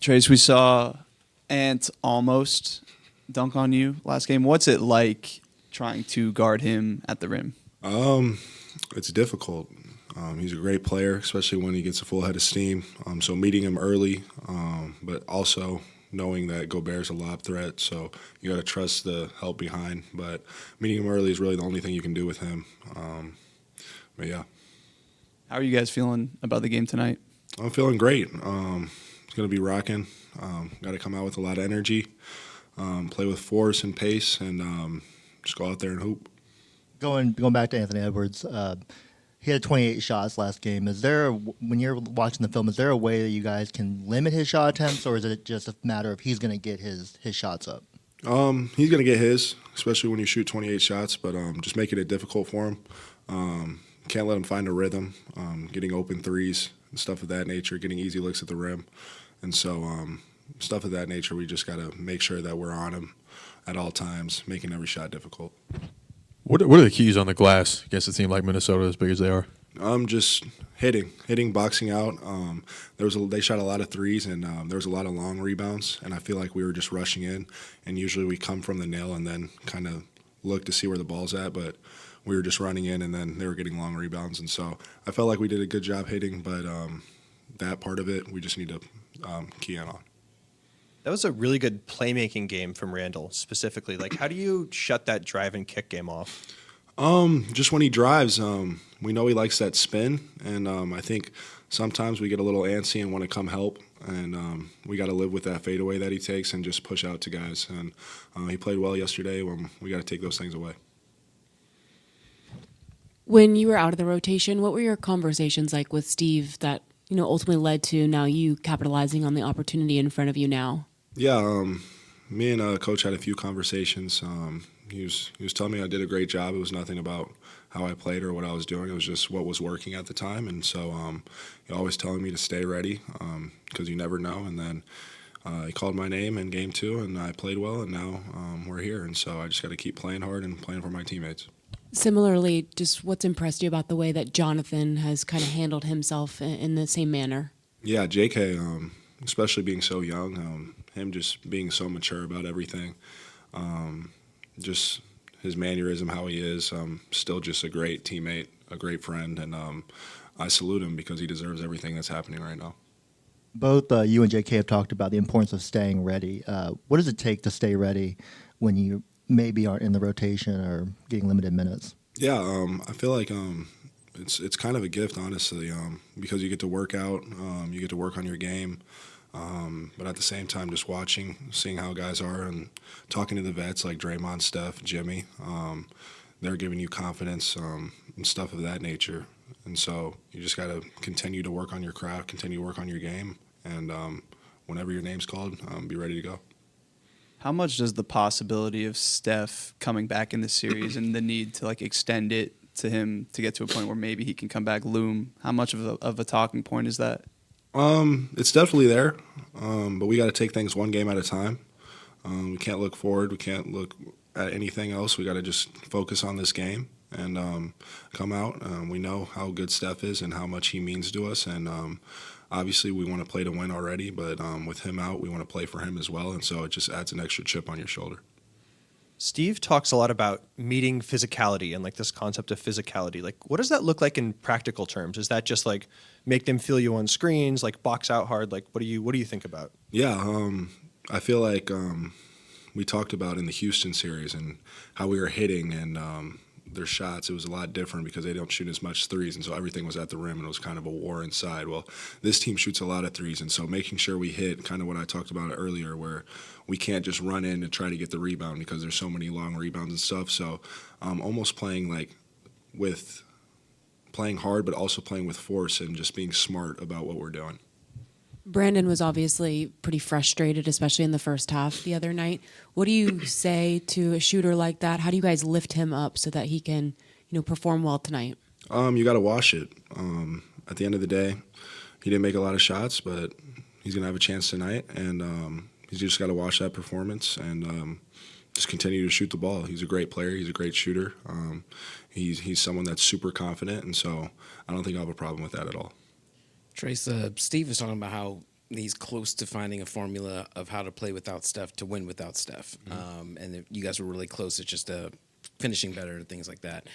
Trace, we saw Ant almost dunk on you last game. What's it like trying to guard him at the rim? It's difficult. He's a great player, especially when he gets a full head of steam. So meeting him early, but also knowing that Gobert's a lob threat, so you got to trust the help behind. But meeting him early is really the only thing you can do with him. But yeah. How are you guys feeling about the game tonight? I'm feeling great. It's going to be rocking. Got to come out with a lot of energy, play with force and pace, and just go out there and hoop. Going back to Anthony Edwards, he had 28 shots last game. When you're watching the film, is there a way that you guys can limit his shot attempts, or is it just a matter of he's going to get his shots up? He's going to get his, especially when you shoot 28 shots, but just making it difficult for him. Can't let him find a rhythm, getting open threes and stuff of that nature, getting easy looks at the rim. And so stuff of that nature, we just got to make sure that we're on him at all times, making every shot difficult. What are the keys on the glass against a team like Minnesota, as big as they are? Just hitting, boxing out. They shot a lot of threes, and there was a lot of long rebounds, and I feel like we were just rushing in, and usually we come from the nail and then kind of look to see where the ball's at, but we were just running in, and then they were getting long rebounds, and so I felt like we did a good job hitting, but that part of it we just need to key in on. That was a really good playmaking game from Randle specifically. Like, how do you shut that drive and kick game off? Just when he drives, we know he likes that spin, and I think sometimes we get a little antsy and want to come help, and we got to live with that fadeaway that he takes and just push out to guys. And he played well yesterday. When we got to take those things away. When you were out of the rotation, what were your conversations like with Steve that ultimately led to now you capitalizing on the opportunity in front of you now? Yeah, me and Coach had a few conversations. He was telling me I did a great job. It was nothing about how I played or what I was doing. It was just what was working at the time. And so he always telling me to stay ready because you never know. And then he called my name in game 2, and I played well, and now we're here. And so I just got to keep playing hard and playing for my teammates. Similarly, just what's impressed you about the way that Jonathan has kind of handled himself in the same manner? Yeah, JK, especially being so young, him just being so mature about everything, just his mannerism, how he is, still just a great teammate, a great friend, and I salute him because he deserves everything that's happening right now. Both you and JK have talked about the importance of staying ready. What does it take to stay ready when you maybe aren't in the rotation or getting limited minutes? Yeah, I feel like it's kind of a gift, honestly, because you get to work out, you get to work on your game, but at the same time just watching, seeing how guys are and talking to the vets like Draymond, Steph, Jimmy, they're giving you confidence and stuff of that nature. And so you just got to continue to work on your craft, continue to work on your game, and whenever your name's called, be ready to go. How much does the possibility of Steph coming back in the series and the need to extend it to him to get to a point where maybe he can come back loom, how much of a talking point is that? It's definitely there, but we got to take things one game at a time. We can't look forward. We can't look at anything else. We got to just focus on this game and come out. We know how good Steph is and how much he means to us, and obviously we want to play to win already, but with him out, we want to play for him as well, and so it just adds an extra chip on your shoulder. Steve talks a lot about meeting physicality and this concept of physicality. What does that look like in practical terms? Is that just make them feel you on screens, box out hard? What do you think about? Yeah, I feel like we talked about in the Houston series and how we were hitting and their shots. It was a lot different because they don't shoot as much threes, and so everything was at the rim, and it was kind of a war inside. Well, this team shoots a lot of threes, and so making sure we hit kind of what I talked about earlier, where we can't just run in and try to get the rebound because there's so many long rebounds and stuff. So almost playing playing hard, but also playing with force and just being smart about what we're doing. Brandin was obviously pretty frustrated, especially in the first half the other night. What do you say to a shooter like that? How do you guys lift him up so that he can, perform well tonight? You got to wash it. At the end of the day, he didn't make a lot of shots, but he's going to have a chance tonight, and he's just got to wash that performance and just continue to shoot the ball. He's a great player. He's a great shooter. He's someone that's super confident, and so I don't think I'll have a problem with that at all. Trace, Steve was talking about how he's close to finding a formula of how to play without Steph to win without Steph. And you guys were really close. It's just finishing better and things like that.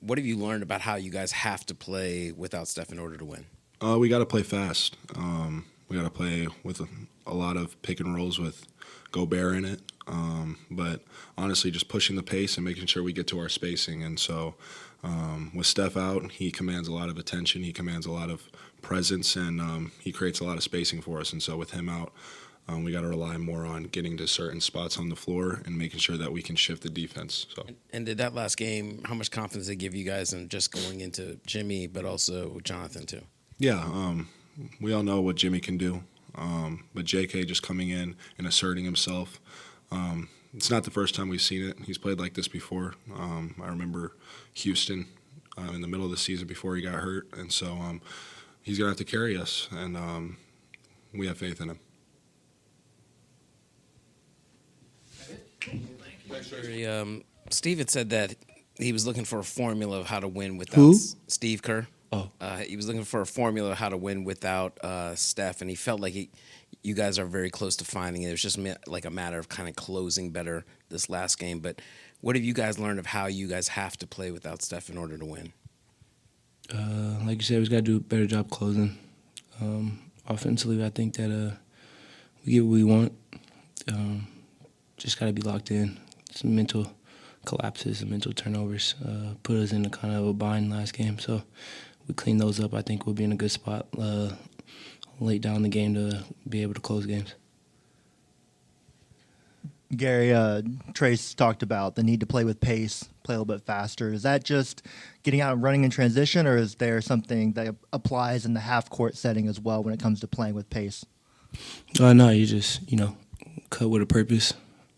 What have you learned about how you guys have to play without Steph in order to win? We got to play fast. We got to play with a lot of pick and rolls with Gobert in it. But honestly, just pushing the pace and making sure we get to our spacing. And so with Steph out, he commands a lot of attention. He commands a lot of presence, and he creates a lot of spacing for us. And so with him out, we got to rely more on getting to certain spots on the floor and making sure that we can shift the defense. So. And did that last game, how much confidence did it give you guys in just going into Jimmy, but also Jonathan too? Yeah, we all know what Jimmy can do. But JK just coming in and asserting himself. It's not the first time we've seen it. He's played like this before. I remember Houston in the middle of the season before he got hurt. And so he's going to have to carry us, and we have faith in him. Steve had said that he was looking for a formula of how to win without Who? Steve Kerr. Oh. He was looking for a formula of how to win without Steph, and he felt like you guys are very close to finding it. It was just like a matter of kind of closing better this last game. But what have you guys learned of how you guys have to play without Steph in order to win? Like you said, we just got to do a better job closing. Offensively, I think that we get what we want. Just got to be locked in. Some mental collapses and mental turnovers put us in a kind of a bind last game. So we clean those up. I think we'll be in a good spot late down the game to be able to close games. Gary, Trace talked about the need to play with pace, play a little bit faster. Is that just getting out and running in transition, or is there something that applies in the half-court setting as well when it comes to playing with pace? No, you just, cut with a purpose.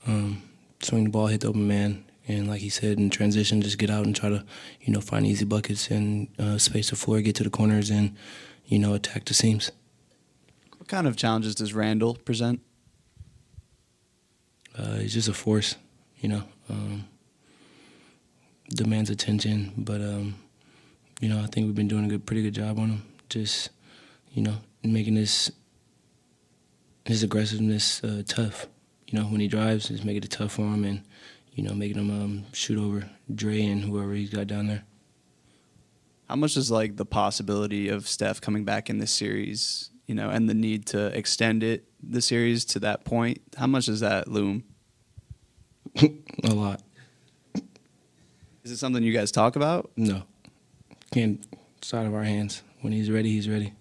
Swing the ball, hit the open man, and like he said, in transition, just get out and try to, find easy buckets and space the floor, get to the corners, and, attack the seams. What kind of challenges does Randle present? He's just a force, demands attention, but, I think we've been doing a pretty good job on him. Just, making his aggressiveness tough. When he drives, just making it tough for him and, making him shoot over Dre and whoever he's got down there. How much is like the possibility of Steph coming back in this series, and the need to extend the series to that point? How much does that loom? A lot. Is it something you guys talk about? No. It's out of our hands. When he's ready, he's ready.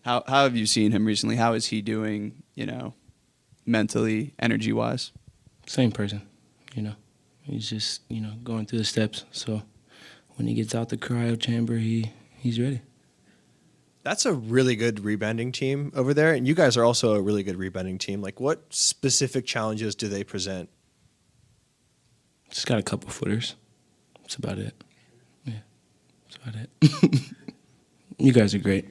How have you seen him recently? How is he doing, mentally, energy-wise? Same person, He's just, going through the steps. So when he gets out the cryo-chamber, he's ready. That's a really good rebounding team over there, and you guys are also a really good rebounding team. Like, what specific challenges do they present? Just got a couple footers. That's about it. Yeah, that's about it. You guys are great.